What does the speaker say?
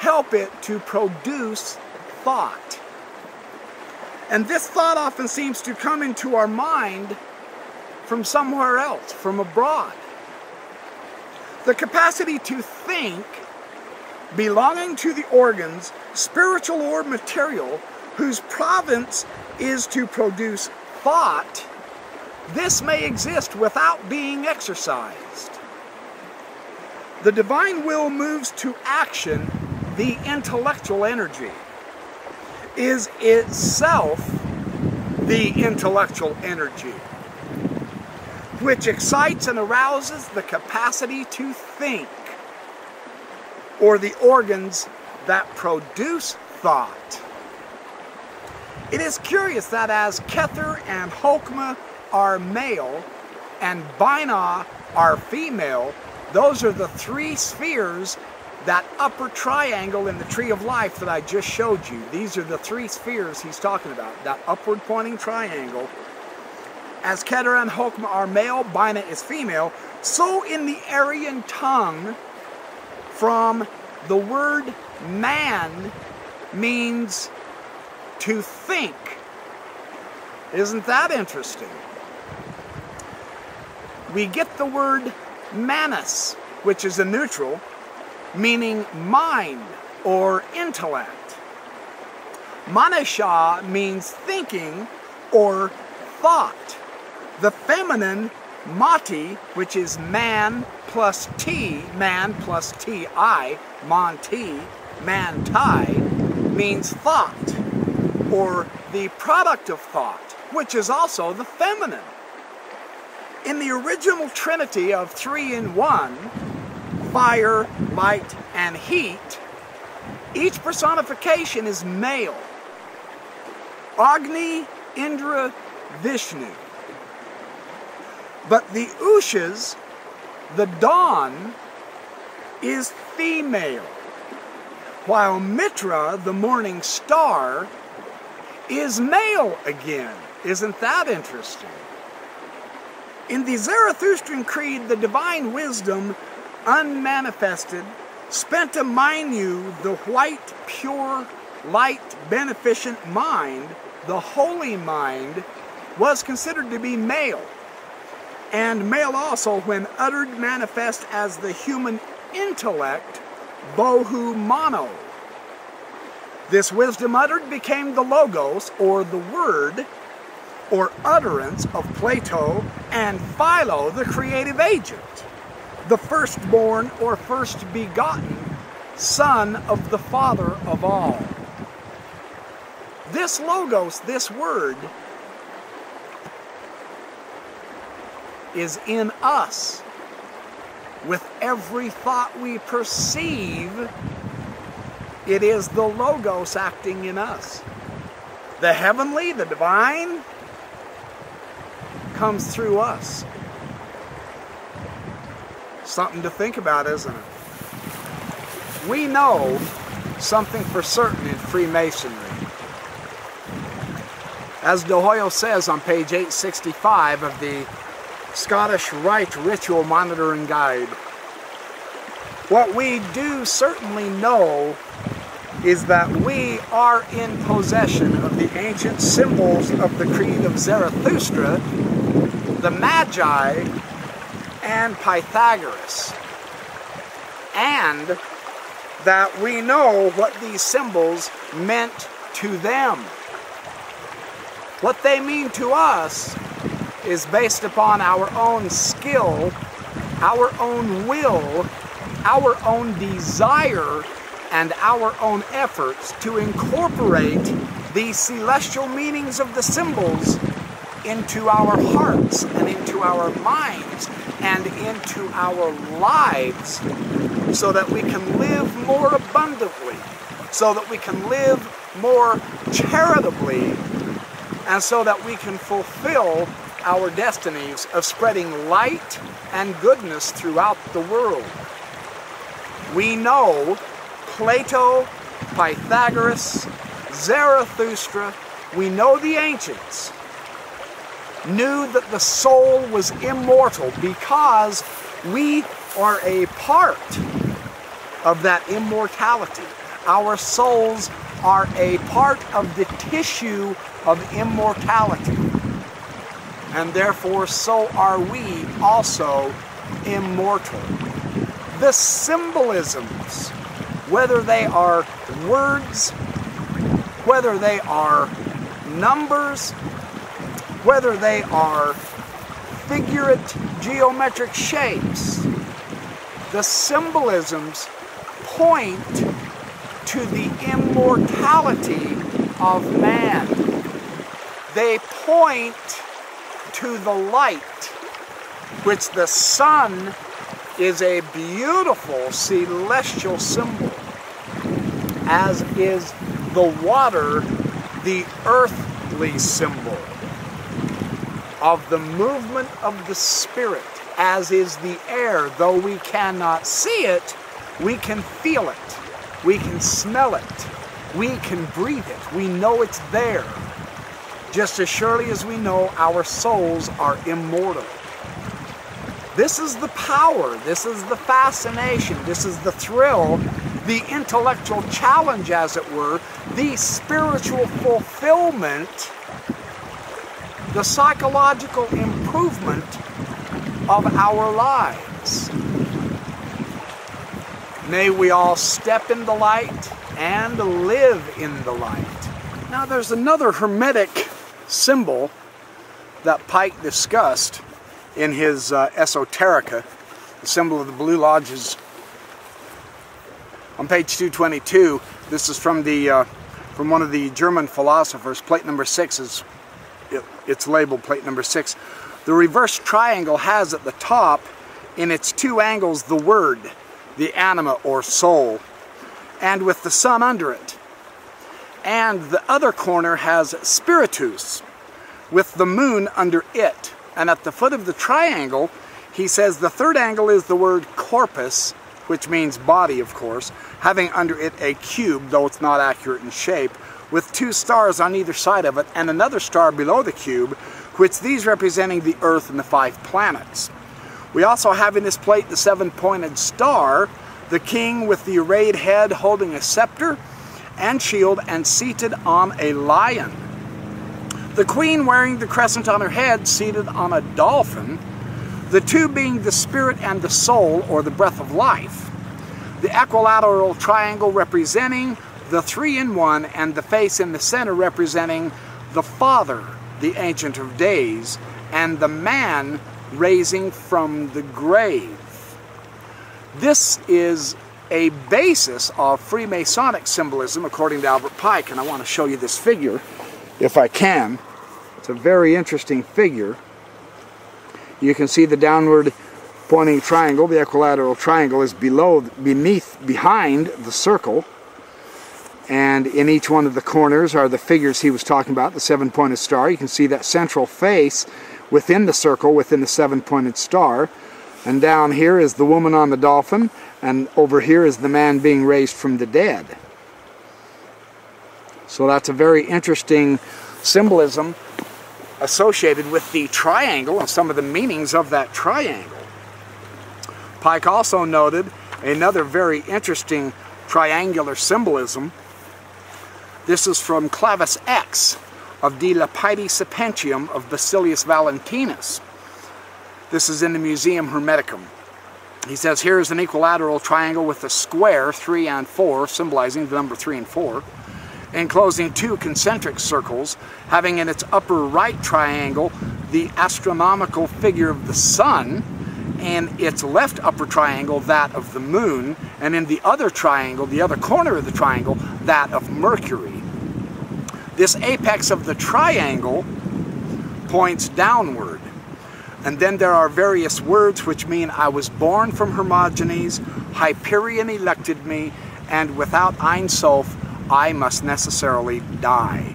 help it to produce thought. And this thought often seems to come into our mind from somewhere else, from abroad. The capacity to think, belonging to the organs, spiritual or material, whose province is to produce thought, this may exist without being exercised. The divine will moves to action. The intellectual energy is itself the intellectual energy, which excites and arouses the capacity to think, or the organs that produce thought. It is curious that as Kether and Chokmah are male and Binah are female, those are the three spheres, that upper triangle in the tree of life that I just showed you. These are the three spheres he's talking about, that upward pointing triangle. As Kether and Chokmah are male, Binah is female, so in the Aryan tongue, from the word man means to think. Isn't that interesting? We get the word manus, which is a neutral, meaning mind or intellect. Manasha means thinking or thought. The feminine mati, which is man plus ti, man plus ti, manti, manti, means thought, or the product of thought, which is also the feminine. In the original trinity of 3 in 1, fire, light, and heat, each personification is male. Agni, Indra, Vishnu. But the Ushas, the dawn, is female, while Mitra, the morning star, is male again. Isn't that interesting? In the Zarathustrian creed, the divine wisdom, unmanifested, spent among you the white, pure, light, beneficent mind, the holy mind, was considered to be male, and male also when uttered manifest as the human intellect, bohu mono. This wisdom uttered became the logos, or the word, or utterance of Plato and Philo, the creative agent, the firstborn or first begotten son of the Father of all. This logos, this word, is in us. With every thought we perceive, it is the logos acting in us. The heavenly, the divine, comes through us. Something to think about, isn't it? We know something for certain in Freemasonry. As De Hoyle says on page 865 of the Scottish Rite Ritual Monitoring Guide, what we do certainly know is that we are in possession of the ancient symbols of the Creed of Zarathustra, the Magi, and Pythagoras, and that we know what these symbols meant to them. What they mean to us is based upon our own skill, our own will, our own desire, and our own efforts to incorporate these celestial meanings of the symbols into our hearts and into our minds and into our lives, so that we can live more abundantly, so that we can live more charitably, and so that we can fulfill our destinies of spreading light and goodness throughout the world. We know Plato, Pythagoras, Zarathustra, we know the ancients knew that the soul was immortal because we are a part of that immortality. Our souls are a part of the tissue of immortality. And therefore, so are we also immortal. The symbolisms, whether they are words, whether they are numbers, whether they are figurate geometric shapes, the symbolisms point to the immortality of man. They point to the light, which the sun is a beautiful celestial symbol, as is the water the earthly symbol of the movement of the Spirit, as is the air. Though we cannot see it, we can feel it, we can smell it, we can breathe it, we know it's there, just as surely as we know our souls are immortal. This is the power, this is the fascination, this is the thrill, the intellectual challenge, as it were, the spiritual fulfillment, the psychological improvement of our lives. May we all step in the light and live in the light. Now there's another Hermetic symbol that Pike discussed in his Esoterica, the symbol of the Blue Lodges. On page 222, this is from one of the German philosophers. Plate number 6 it's labeled plate number 6. The reverse triangle has at the top, in its two angles, the word, the anima or soul, and with the sun under it. And the other corner has spiritus, with the moon under it. And at the foot of the triangle, he says the third angle is the word corpus, which means body, of course, having under it a cube, though it's not accurate in shape, with two stars on either side of it, and another star below the cube, which these representing the Earth and the 5 planets. We also have in this plate the 7-pointed star, the king with the arrayed head holding a scepter and shield and seated on a lion. The queen wearing the crescent on her head, seated on a dolphin, the two being the spirit and the soul, or the breath of life. The equilateral triangle representing the 3-in-1, and the face in the center representing the Father, the Ancient of Days, and the man raising from the grave. This is a basis of Freemasonic symbolism, according to Albert Pike, and I want to show you this figure, if I can. It's a very interesting figure. You can see the downward pointing triangle. The equilateral triangle is behind the circle, and in each one of the corners are the figures he was talking about, the 7-pointed star. You can see that central face within the circle, within the 7-pointed star. And down here is the woman on the dolphin, and over here is the man being raised from the dead. So that's a very interesting symbolism associated with the triangle and some of the meanings of that triangle. Pike also noted another very interesting triangular symbolism. This is from Clavis X of De Lapide Sapentium of Basilius Valentinus. This is in the Museum Hermeticum. He says, here is an equilateral triangle with a square, 3 and 4, symbolizing the number 3 and 4, enclosing 2 concentric circles, having in its upper right triangle the astronomical figure of the sun, and its left upper triangle that of the moon, and in the other triangle, the other corner of the triangle, that of Mercury. This apex of the triangle points downward. And then there are various words which mean I was born from Hermogenes, Hyperion elected me, and without Ein Sof, I must necessarily die.